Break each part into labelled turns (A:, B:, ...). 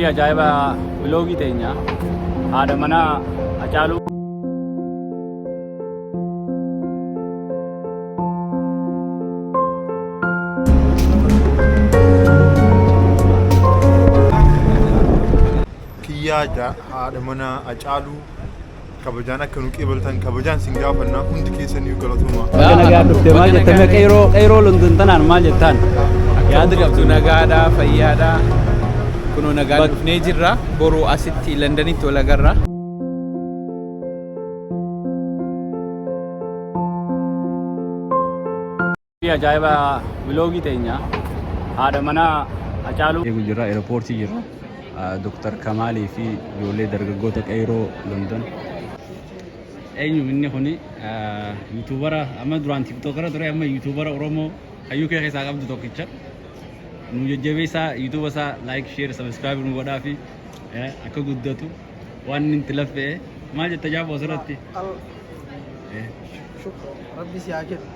A: Ajaa'iba biloogii teenya haadha manaa Hacaaluu
B: Kiyyaa haadha manaa Hacaaluu kabajaan akka nu qeebaltan kabajaan sin gaafannaa hundi keessanii galatoomaa.
A: nagaa dhuftee maal jettame qeyroo London tanaan maal jettaan?
C: Yaada qabdu nagaadhaa fayyaadhaa kunoo nagaa dhufnee jirra boruu asitti Londonitti wal agarra.
A: Ajaa'iba biloogii teenya haadha manaa Hacaaluu eegu jirra aeroportii jirra Dr. Kamaalii fi ijoollee dargaggoota qeyroo London. Eenyu inni kuni yuutuubara amma duraan tiiktookara ture amma yuutuubara Oromoo hayyuu kee keessaa qabdu tokkicha. Nu jajjabeessaa yuutuuba isaa laayik sheer sabiskiraayib nu godhaa fi akka guddatu waan inni itti laffee maal jetta jaaboo asirratti?
D: Rabbi si haa kennu.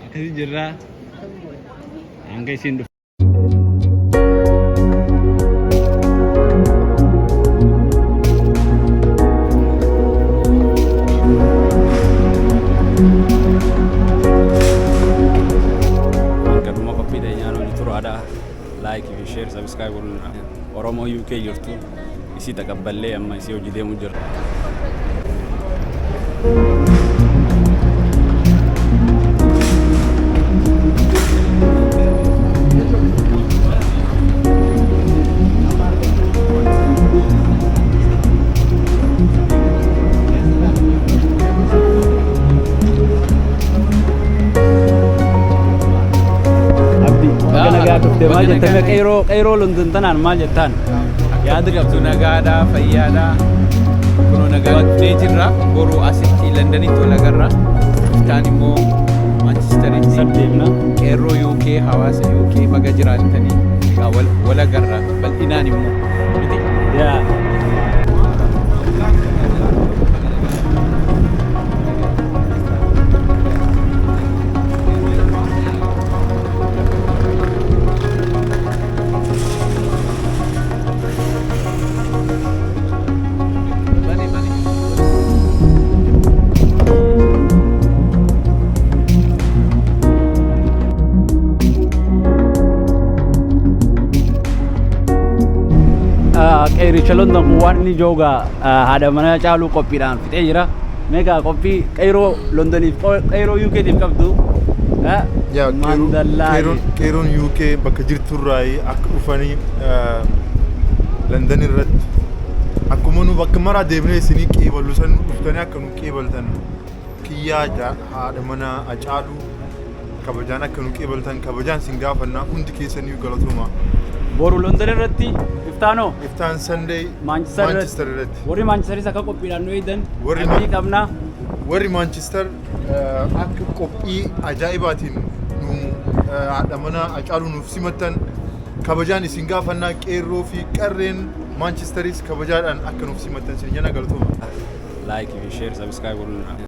A: Akkasii jirraa hanga isiin dhufu. Like fi share subscribe Oromoo UK jirtu isii taqabballee amma isii hojii deemu jirra. nagaa dhuftee maal jettame qeyroo London tanaan maal jettaan?
C: Yaada qabdu nagaadhaa fayyaadhaa kunoo nagaa dhufnee jirra boruu asitti Londonitti wal agarra. Kaan immoo Manchesteritti
A: Saddeemna
C: qeerroo UK hawaasa UK baga jiraattanii wal agarra bal'inaan immoo miti.
A: qeyricha London waan inni jooga haadha manaa Hacaaluu qophiidhaan fixee jira. Meeqa qophii qeyroo Londoniif qeyroo UKtiif qabdu?
B: Qeyroon UK bakka jirturraa akka dhufanii London irratti akkuma nu bakka maraa deemnee isinii qeeballu san dhuftanii akka nu qeebaltan Kiyyaa haadha manaa Hacaaluu kabajaan akka nu qeebaltan kabajaan sin gaafannaa hundi keessanii galatoomaa.
A: Boru London irratti iftaanoo?
B: Iftaan Sunday
A: Manchester
B: irratti.
A: Warri Manchesteris akka qophiidhaan nu eedan
B: Warri
A: qabna.
B: Warri Manchester akka qophii ajaa'ibaatiin nu haadha manaa Hacaaluu nuuf simattan kabajaan isin gaafannaa qeerroo fi qarreen Manchesteris kabajaadhaan akka nuuf simattan sin jana galatoomaa.
A: Like fi share subscribe